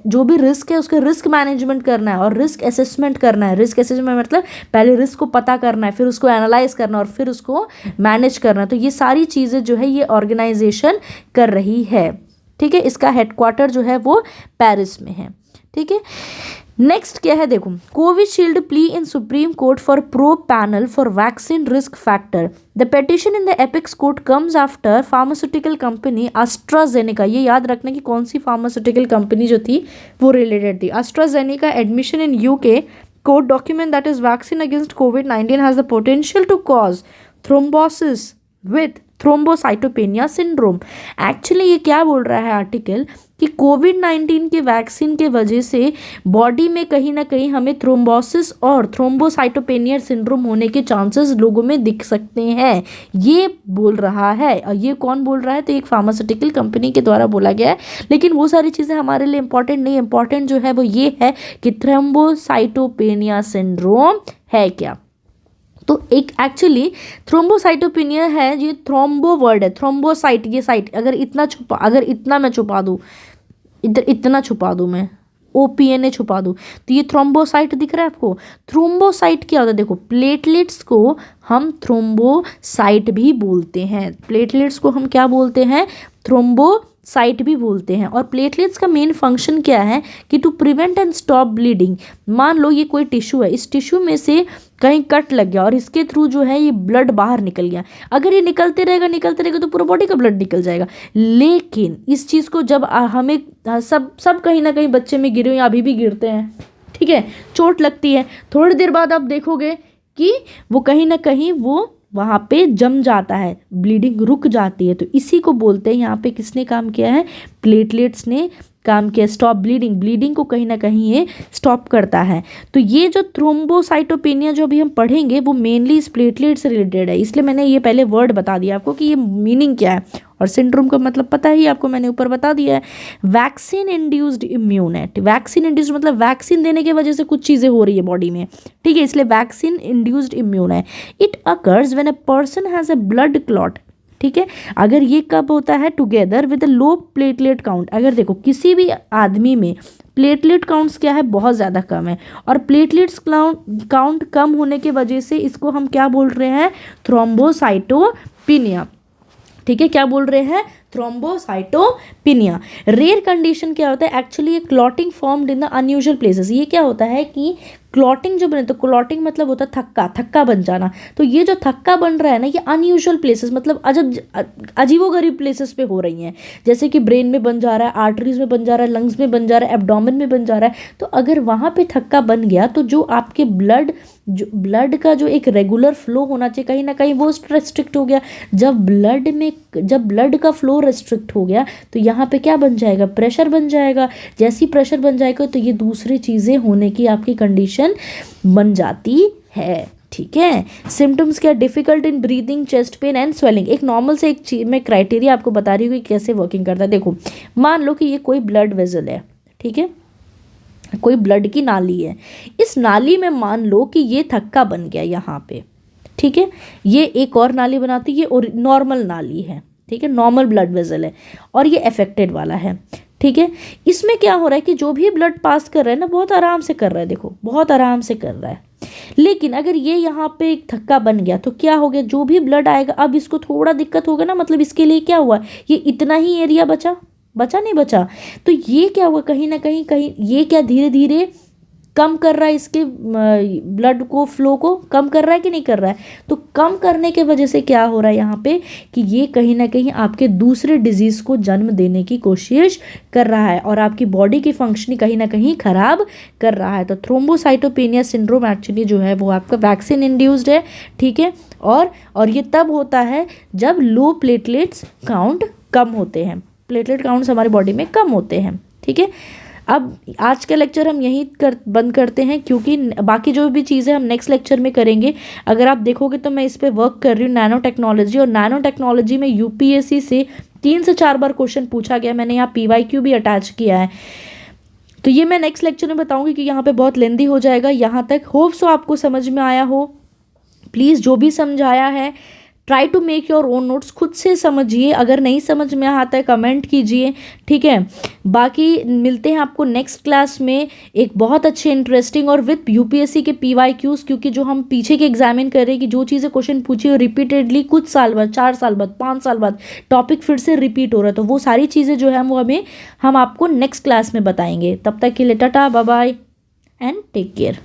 Speaker 1: जो भी रिस्क है उसके रिस्क मैनेजमेंट करना है और रिस्क असेसमेंट करना है। रिस्क असेसमेंट मतलब पहले रिस्क को पता करना है, फिर उसको एनालाइज करना और फिर उसको मैनेज करना। तो ये सारी चीज़ें जो है ये ऑर्गेनाइजेशन कर रही है। ठीक है, इसका हेडक्वार्टर जो है वो पेरिस में है। ठीक है, नेक्स्ट क्या है, देखो, Covishield plea in supreme court for pro panel for vaccine risk factor. The petition in the apex court comes after pharmaceutical company AstraZeneca, ये याद रखना कि कौन सी फार्मास्यूटिकल कंपनी जो थी वो रिलेटेड थी, AstraZeneca admission in UK court document that is vaccine against COVID-19 has the potential to cause thrombosis with thrombocytopenia syndrome. Actually ये क्या बोल रहा है आर्टिकल कि COVID-19 के वैक्सीन के वजह से बॉडी में कहीं ना कहीं हमें थ्रोम्बोसिस और थ्रोम्बोसाइटोपेनिया सिंड्रोम होने के चांसेस लोगों में दिख सकते हैं, ये बोल रहा है। और ये कौन बोल रहा है, तो एक फार्मास्यूटिकल कंपनी के द्वारा बोला गया है। लेकिन वो सारी चीज़ें हमारे लिए इंपॉर्टेंट नहीं, इंपॉर्टेंट जो है वो ये है कि थ्रोम्बोसाइटोपेनिया सिंड्रोम है क्या। तो एक एक्चुअली थ्रोम्बोसाइटोपेनिया है, ये थ्रोम्बो वर्ड है, थ्रोम्बोसाइट, ये साइट अगर इतना मैं छुपा दूँ, इतना छुपा दूँ मैं, OPNA छुपा दूँ तो ये थ्रोम्बोसाइट दिख रहा है आपको। थ्रोम्बोसाइट क्या होता है, देखो प्लेटलेट्स को हम थ्रोम्बोसाइट भी बोलते हैं, प्लेटलेट्स को हम क्या बोलते हैं, थ्रोम्बोसाइट भी बोलते हैं। और प्लेटलेट्स का मेन फंक्शन क्या है कि to prevent and stop bleeding. मान लो ये कोई टिश्यू है, इस टिश्यू में से कहीं कट लग गया और इसके थ्रू जो है ये ब्लड बाहर निकल गया, अगर ये निकलते रहेगा तो पूरा बॉडी का ब्लड निकल जाएगा। लेकिन इस चीज़ को जब हमें सब कहीं ना कहीं बच्चे में गिरे या अभी भी गिरते हैं, ठीक है, चोट लगती है, थोड़ी देर बाद आप देखोगे कि वो कहीं ना कहीं वो वहाँ पे जम जाता है, ब्लीडिंग रुक जाती है। तो इसी को बोलते हैं, यहाँ पे किसने काम किया है, प्लेटलेट्स ने काम किया, स्टॉप ब्लीडिंग को कहीं ना कहीं ये स्टॉप करता है। तो ये जो थ्रोम्बोसाइटोपेनिया जो अभी हम पढ़ेंगे वो मेनली इस प्लेटलेट से रिलेटेड है, इसलिए मैंने ये पहले वर्ड बता दिया आपको कि ये मीनिंग क्या है। और सिंड्रोम का मतलब पता ही आपको, मैंने ऊपर बता दिया है। Vaccine induced immunity, vaccine induced मतलब वैक्सीन देने की वजह से कुछ चीज़ें हो रही है बॉडी में, ठीक है, इसलिए वैक्सीन इंड्यूस्ड इम्यून है। It occurs when a person has a blood clot, ठीक है, अगर ये कब होता है, together with low platelet count. अगर देखो किसी भी आदमी में प्लेटलेट काउंट्स क्या है, बहुत ज़्यादा कम है, और प्लेटलेट्स काउंट कम होने की वजह से इसको हम क्या बोल रहे हैं, थ्रोम्बोसाइटोपेनिया। ठीक है, क्या बोल रहे हैं, थ्रोम्बोसाइटोपेनिया। रेयर कंडीशन क्या होता है, एक्चुअली ये clotting formed in the unusual places. ये क्या होता है कि क्लॉटिंग जो बने, तो क्लॉटिंग मतलब होता है थक्का, थक्का बन जाना। तो ये जो थक्का बन रहा है ना, ये अनयूजुअल प्लेसेस, मतलब अजीबोगरीब प्लेसेस पे हो रही हैं। जैसे कि ब्रेन में बन जा रहा है, आर्टरीज में बन जा रहा है, लंग्स में बन जा रहा है, एब्डोमेन में बन जा रहा है। तो अगर वहाँ पे थक्का बन गया तो जो आपके ब्लड का जो एक रेगुलर फ्लो होना चाहिए कहीं ना कहीं वो रेस्ट्रिक्ट हो गया। जब ब्लड का फ्लो रेस्ट्रिक्ट हो गया तो यहाँ पे क्या बन जाएगा, प्रेशर बन जाएगा। जैसी प्रेशर बन जाएगा तो ये दूसरी चीज़ें होने की आपकी कंडीशन बन जाती है। ठीक है। सिम्टम्स क्या, difficult in breathing, chest pain and swelling. एक नॉर्मल से एक चीज मैं क्राइटेरिया आपको बता रही हूँ कि कैसे वर्किंग करता है। देखो, मान लो कि ये कोई ब्लड वेजल है, ठीक है, कोई ब्लड की नाली है। इस नाली में मान लो कि ये थक्का बन गया यहाँ पे, ठीक है, ये एक और नाली बनाती है और नॉर्मल नाली है, ठीक है, नॉर्मल ब्लड वेजल है और ये अफेक्टेड वाला है। ठीक है, इसमें क्या हो रहा है कि जो भी ब्लड पास कर रहा है ना, बहुत आराम से कर रहा है, देखो बहुत आराम से कर रहा है। लेकिन अगर ये यहाँ पे एक थक्का बन गया तो क्या हो गया, जो भी ब्लड आएगा अब इसको थोड़ा दिक्कत होगा ना, मतलब इसके लिए क्या हुआ, ये इतना ही एरिया बचा नहीं बचा। तो ये क्या हुआ, कहीं ना कहीं ये क्या धीरे धीरे कम कर रहा है, इसके ब्लड को, फ्लो को कम कर रहा है कि नहीं कर रहा है। तो कम करने के वजह से क्या हो रहा है यहाँ पे कि ये कहीं ना कहीं आपके दूसरे डिजीज़ को जन्म देने की कोशिश कर रहा है और आपकी बॉडी की फंक्शनिंग कहीं ना कहीं ख़राब कर रहा है। तो थ्रोम्बोसाइटोपेनिया सिंड्रोम एक्चुअली जो है वो आपका वैक्सीन इंड्यूस्ड है। ठीक है, और ये तब होता है जब लो प्लेटलेट्स काउंट कम होते हैं, प्लेटलेट काउंट्स हमारी बॉडी में कम होते हैं। ठीक है, अब आज का लेक्चर हम यहीं बंद करते हैं, क्योंकि बाकी जो भी चीज़ें हम नेक्स्ट लेक्चर में करेंगे। अगर आप देखोगे तो मैं इस पर वर्क कर रही हूँ, नैनो टेक्नोलॉजी, और नैनो टेक्नोलॉजी में यूपीएससी से 3 से 4 बार क्वेश्चन पूछा गया। मैंने यहाँ पीवाईक्यू भी अटैच किया है, तो ये मैं नेक्स्ट लेक्चर में बताऊँगी कि यहाँ पर बहुत लेंदी हो जाएगा। यहाँ तक होप सो आपको समझ में आया हो। प्लीज़ जो भी समझाया है try to make your own notes, खुद से समझिए, अगर नहीं समझ में आता है कमेंट कीजिए। ठीक है, बाकी मिलते हैं आपको नेक्स्ट क्लास में एक बहुत अच्छे इंटरेस्टिंग और विद यूपीएससी के पीवाईक्यूज, क्योंकि जो हम पीछे के एग्जामिन कर रहे हैं कि जो चीज़ें क्वेश्चन पूछी हो रिपीटेडली कुछ साल बाद, 4 साल बाद, 5 साल बाद टॉपिक फिर से रिपीट हो रहा है, तो वो सारी चीज़ें जो है वो हम आपको नेक्स्ट क्लास में बताएंगे। तब तक के लिए टाटा, bye bye and take care.